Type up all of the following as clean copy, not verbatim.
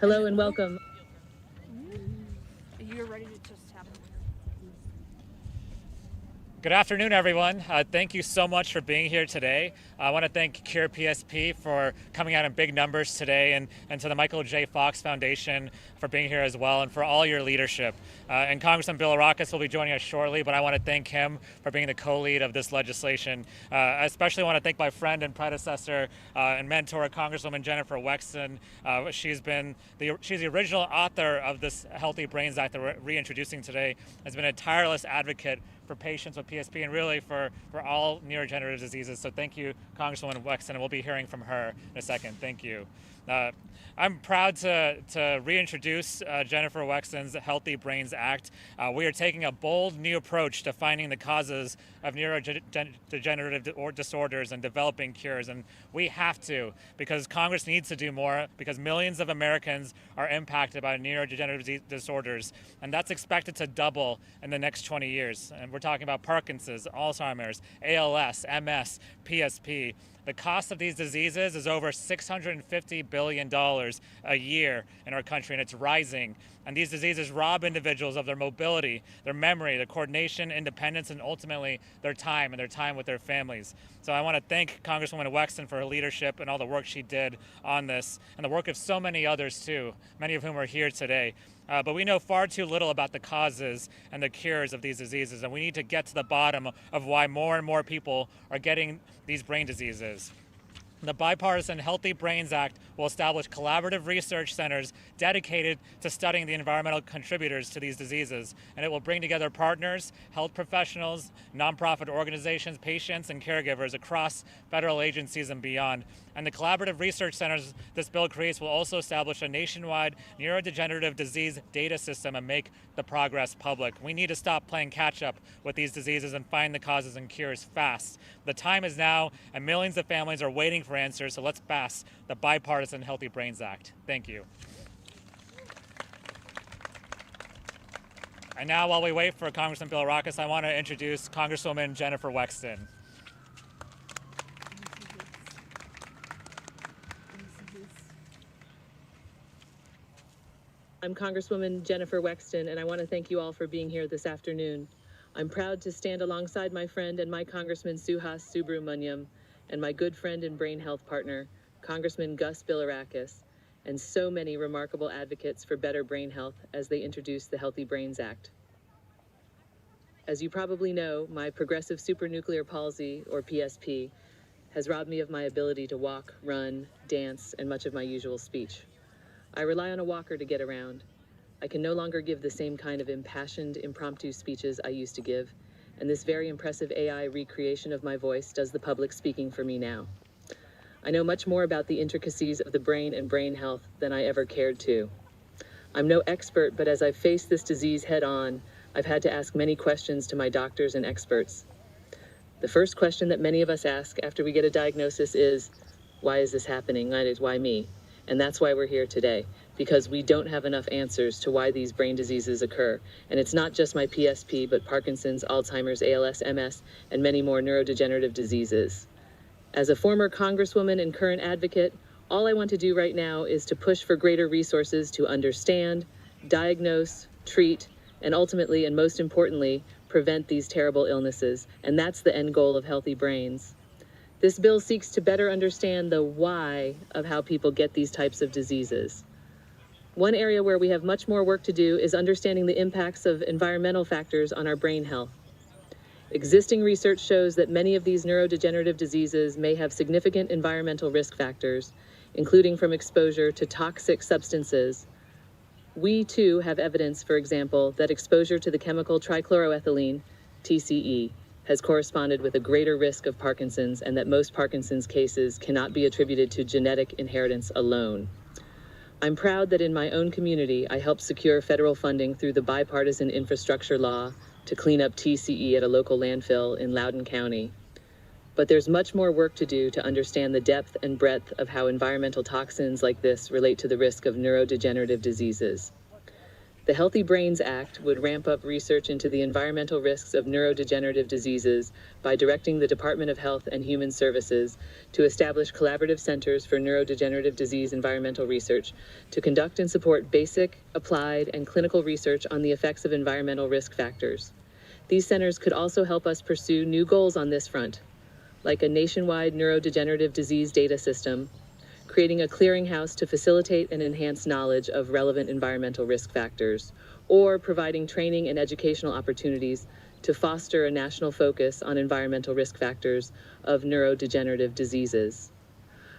Hello and welcome. You're ready to just have it. Good afternoon, everyone. Thank you so much for being here today. I want to thank Cure PSP for coming out in big numbers today, and to the Michael J. Fox Foundation for being here as well, and for all your leadership. And Congressman Bilirakis will be joining us shortly, but I want to thank him for being the co-lead of this legislation. I especially want to thank my friend and predecessor and mentor, Congresswoman Jennifer Wexton. She's the original author of this Healthy Brains Act that we're reintroducing today, has been a tireless advocate for patients with PSP and really for all neurodegenerative diseases. So thank you, Congresswoman Wexton, and we'll be hearing from her in a second. Thank you. I'm proud to reintroduce Jennifer Wexton's Healthy Brains Act. We are taking a bold new approach to finding the causes of neurodegenerative disorders and developing cures. And we have to, because Congress needs to do more, because millions of Americans are impacted by neurodegenerative disorders. And that's expected to double in the next 20 years. And we're talking about Parkinson's, Alzheimer's, ALS, MS, PSP. The cost of these diseases is over $650 billion a year in our country, and it's rising. And these diseases rob individuals of their mobility, their memory, their coordination, independence, and ultimately their time with their families. So I want to thank Congresswoman Wexton for her leadership and all the work she did on this, and the work of so many others too, many of whom are here today. But we know far too little about the causes and the cures of these diseases, and we need to get to the bottom of why more and more people are getting these brain diseases. The bipartisan Healthy Brains Act will establish collaborative research centers dedicated to studying the environmental contributors to these diseases. And it will bring together partners, health professionals, nonprofit organizations, patients, and caregivers across federal agencies and beyond. And the collaborative research centers this bill creates will also establish a nationwide neurodegenerative disease data system and make the progress public. We need to stop playing catch up with these diseases and find the causes and cures fast. The time is now, and millions of families are waiting for answers, so let's pass the bipartisan Healthy Brains Act. Thank you. And now, while we wait for Congressman Bilirakis, I want to introduce Congresswoman Jennifer Wexton. I'm Congresswoman Jennifer Wexton, and I want to thank you all for being here this afternoon. I'm proud to stand alongside my friend and my Congressman Suhas Subramanyam and my good friend and brain health partner, Congressman Gus Bilirakis, and so many remarkable advocates for better brain health as they introduce the Healthy Brains Act. As you probably know, my progressive supranuclear palsy, or PSP, has robbed me of my ability to walk, run, dance, and much of my usual speech. I rely on a walker to get around. I can no longer give the same kind of impassioned, impromptu speeches I used to give, and this very impressive AI recreation of my voice does the public speaking for me now. I know much more about the intricacies of the brain and brain health than I ever cared to. I'm no expert, but as I've faced this disease head on, I've had to ask many questions to my doctors and experts. The first question that many of us ask after we get a diagnosis is, why is this happening? Why me? And that's why we're here today, because we don't have enough answers to why these brain diseases occur. And it's not just my PSP, but Parkinson's, Alzheimer's, ALS, MS, and many more neurodegenerative diseases. As a former Congresswoman and current advocate, all I want to do right now is to push for greater resources to understand, diagnose, treat, and ultimately, and most importantly, prevent these terrible illnesses. And that's the end goal of Healthy Brains. This bill seeks to better understand the why of how people get these types of diseases. One area where we have much more work to do is understanding the impacts of environmental factors on our brain health. Existing research shows that many of these neurodegenerative diseases may have significant environmental risk factors, including from exposure to toxic substances. We too have evidence, for example, that exposure to the chemical trichloroethylene, TCE, has corresponded with a greater risk of Parkinson's, and that most Parkinson's cases cannot be attributed to genetic inheritance alone. I'm proud that in my own community, I helped secure federal funding through the bipartisan infrastructure law to clean up TCE at a local landfill in Loudoun County. But there's much more work to do to understand the depth and breadth of how environmental toxins like this relate to the risk of neurodegenerative diseases. The Healthy Brains Act would ramp up research into the environmental risks of neurodegenerative diseases by directing the Department of Health and Human Services to establish collaborative centers for neurodegenerative disease environmental research to conduct and support basic, applied, and clinical research on the effects of environmental risk factors. These centers could also help us pursue new goals on this front, like a nationwide neurodegenerative disease data system, creating a clearinghouse to facilitate and enhance knowledge of relevant environmental risk factors, or providing training and educational opportunities to foster a national focus on environmental risk factors of neurodegenerative diseases.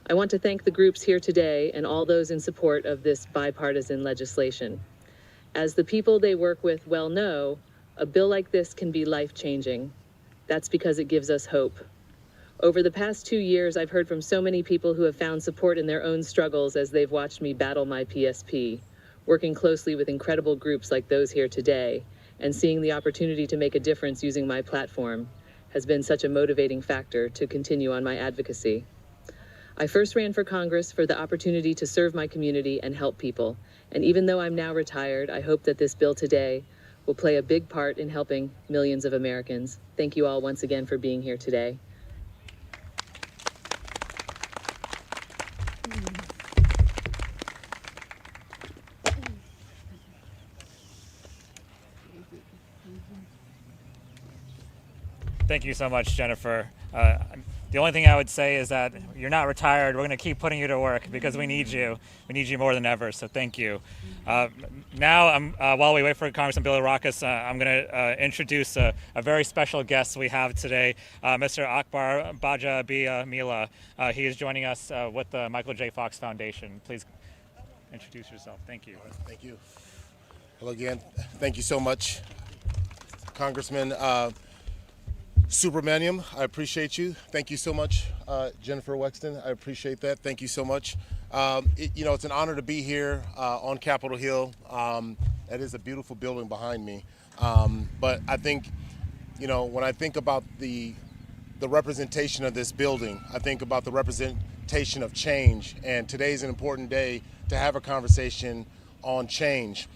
I want to thank the groups here today and all those in support of this bipartisan legislation. As the people they work with well know, a bill like this can be life-changing. That's because it gives us hope. Over the past 2 years, I've heard from so many people who have found support in their own struggles as they've watched me battle my PSP, working closely with incredible groups like those here today, and seeing the opportunity to make a difference using my platform has been such a motivating factor to continue on my advocacy. I first ran for Congress for the opportunity to serve my community and help people, and even though I'm now retired, I hope that this bill today will play a big part in helping millions of Americans. Thank you all once again for being here today. Thank you so much, Jennifer. The only thing I would say is that you're not retired. We're going to keep putting you to work because we need you. We need you more than ever, so thank you. Now, while we wait for Congressman Billy Rockus, I'm going to introduce a very special guest we have today, Mr. Akbar Baja Bia Mila. He is joining us with the Michael J. Fox Foundation. Please introduce yourself. Thank you. Thank you. Hello again. Thank you so much, Congressman Subramanyam. I appreciate you. Thank you so much, Jennifer Wexton. I appreciate that. Thank you so much. It's an honor to be here on Capitol Hill. That is a beautiful building behind me. But I think, when I think about the representation of this building, I think about the representation of change. And today is an important day to have a conversation on change.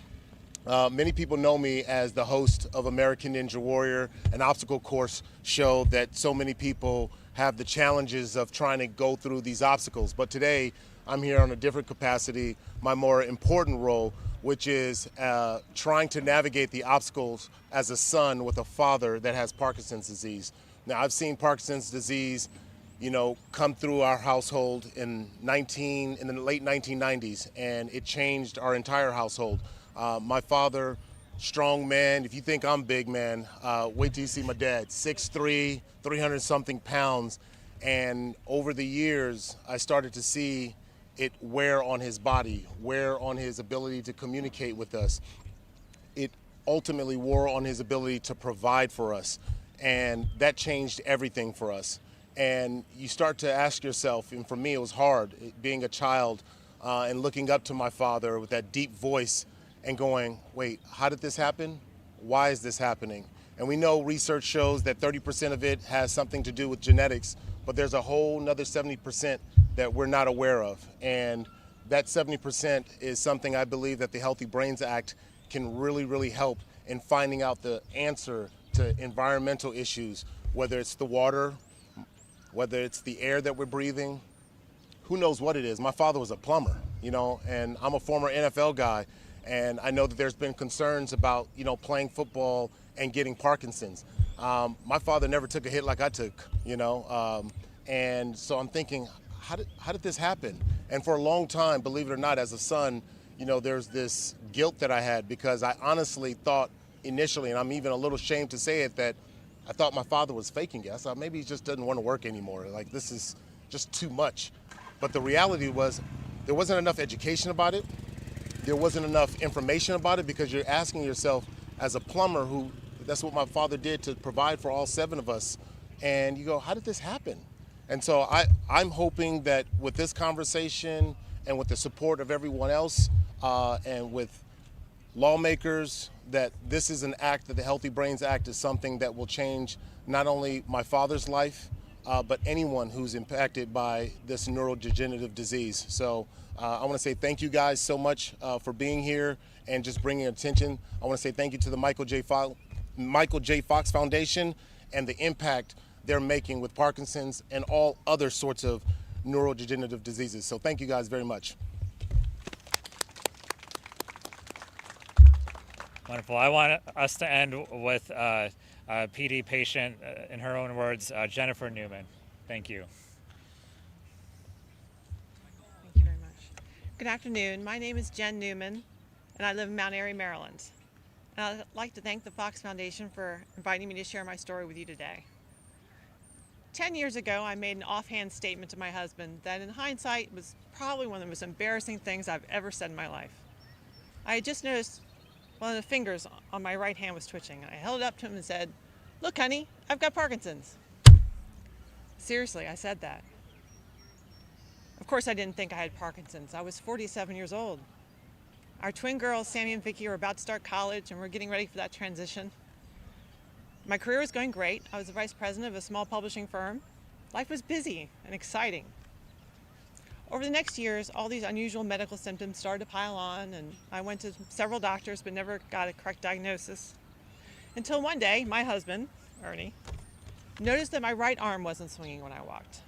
Many people know me as the host of American Ninja Warrior, an obstacle course show that so many people have the challenges of trying to go through these obstacles. But today, I'm here on a different capacity, my more important role, which is trying to navigate the obstacles as a son with a father that has Parkinson's disease. Now, I've seen Parkinson's disease, come through our household in the late 1990s, and it changed our entire household. My father, strong man. If you think I'm big, man, wait till you see my dad. 6'3", 300-something pounds. And over the years, I started to see it wear on his body, wear on his ability to communicate with us. It ultimately wore on his ability to provide for us. And that changed everything for us. And you start to ask yourself, and for me, it was hard, being a child and looking up to my father with that deep voice and going, wait, how did this happen? Why is this happening? And we know research shows that 30% of it has something to do with genetics, but there's a whole another 70% that we're not aware of. And that 70% is something I believe that the Healthy Brains Act can really, really help in finding out the answer to environmental issues, whether it's the water, whether it's the air that we're breathing, who knows what it is. My father was a plumber, and I'm a former NFL guy. And I know that there's been concerns about, playing football and getting Parkinson's. My father never took a hit like I took, and so I'm thinking, how did this happen? And for a long time, believe it or not, as a son, there's this guilt that I had because I honestly thought initially, and I'm even a little ashamed to say it, that I thought my father was faking it. I thought maybe he just doesn't want to work anymore. Like, this is just too much. But the reality was there wasn't enough education about it. There wasn't enough information about it because you're asking yourself, as a plumber, that's what my father did to provide for all 7 of us. And you go, how did this happen? And so I'm hoping that with this conversation and with the support of everyone else and with lawmakers, that this is an act, that the Healthy Brains Act is something that will change not only my father's life, but anyone who's impacted by this neurodegenerative disease. So I want to say thank you guys so much for being here and just bringing attention. I want to say thank you to the Michael J. Fox Foundation and the impact they're making with Parkinson's and all other sorts of neurodegenerative diseases. So thank you guys very much. Wonderful. I want us to end with a PD patient, in her own words, Jennifer Newman. Thank you. Thank you very much. Good afternoon. My name is Jen Newman, and I live in Mount Airy, Maryland. And I'd like to thank the Fox Foundation for inviting me to share my story with you today. 10 years ago, I made an offhand statement to my husband that in hindsight was probably one of the most embarrassing things I've ever said in my life. I had just noticed one of the fingers on my right hand was twitching. I held it up to him and said, "Look, honey, I've got Parkinson's." Seriously, I said that. Of course, I didn't think I had Parkinson's. I was 47 years old. Our twin girls, Sammy and Vicky, were about to start college, and we're getting ready for that transition. My career was going great. I was the vice president of a small publishing firm. Life was busy and exciting. Over the next years, all these unusual medical symptoms started to pile on, and I went to several doctors but never got a correct diagnosis. Until one day, my husband, Ernie, noticed that my right arm wasn't swinging when I walked.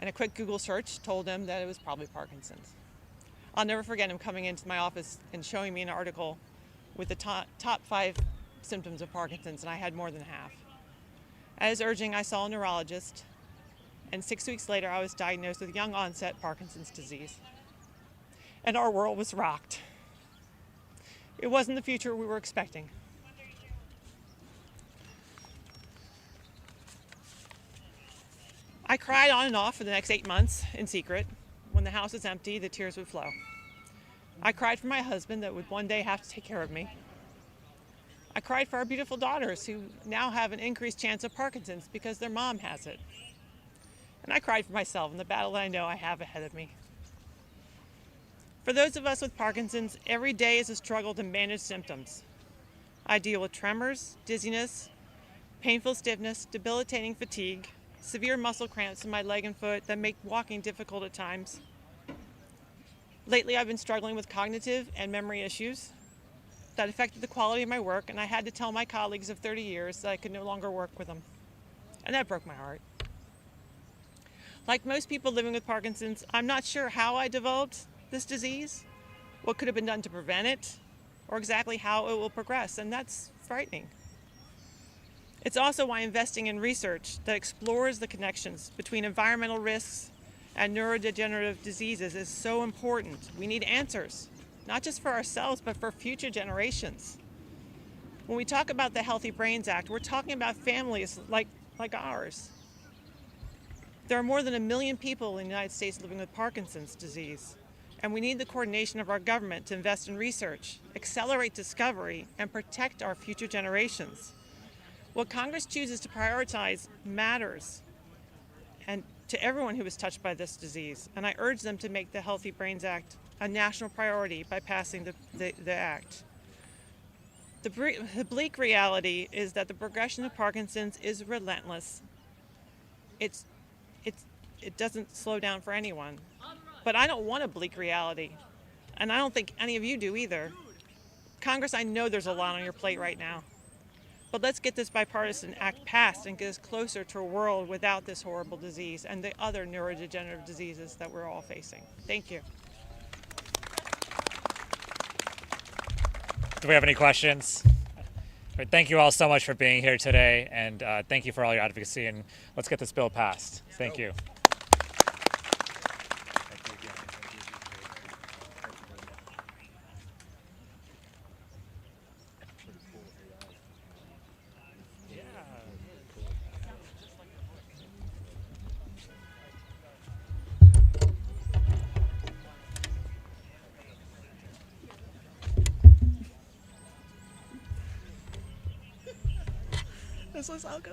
And a quick Google search told him that it was probably Parkinson's. I'll never forget him coming into my office and showing me an article with the top 5 symptoms of Parkinson's, and I had more than half. At his urging, I saw a neurologist, and 6 weeks later, I was diagnosed with young onset Parkinson's disease. And our world was rocked. It wasn't the future we were expecting. I cried on and off for the next 8 months in secret. When the house was empty, the tears would flow. I cried for my husband that would one day have to take care of me. I cried for our beautiful daughters who now have an increased chance of Parkinson's because their mom has it. And I cried for myself in the battle that I know I have ahead of me. For those of us with Parkinson's, every day is a struggle to manage symptoms. I deal with tremors, dizziness, painful stiffness, debilitating fatigue, severe muscle cramps in my leg and foot that make walking difficult at times. Lately, I've been struggling with cognitive and memory issues that affected the quality of my work, and I had to tell my colleagues of 30 years that I could no longer work with them. And that broke my heart. Like most people living with Parkinson's, I'm not sure how I developed this disease, what could have been done to prevent it, or exactly how it will progress, and that's frightening. It's also why investing in research that explores the connections between environmental risks and neurodegenerative diseases is so important. We need answers, not just for ourselves, but for future generations. When we talk about the Healthy Brains Act, we're talking about families like ours. There are more than 1 million people in the United States living with Parkinson's disease, and we need the coordination of our government to invest in research, accelerate discovery, and protect our future generations. What Congress chooses to prioritize matters, and to everyone who is touched by this disease, and I urge them to make the Healthy Brains Act a national priority by passing the act. The bleak reality is that the progression of Parkinson's is relentless. It doesn't slow down for anyone. But I don't want a bleak reality, and I don't think any of you do either. Congress, I know there's a lot on your plate right now. But let's get this bipartisan act passed and get us closer to a world without this horrible disease and the other neurodegenerative diseases that we're all facing. Thank you. Do we have any questions? Thank you all so much for being here today, and thank you for all your advocacy, and let's get this bill passed. Thank you. This was all go.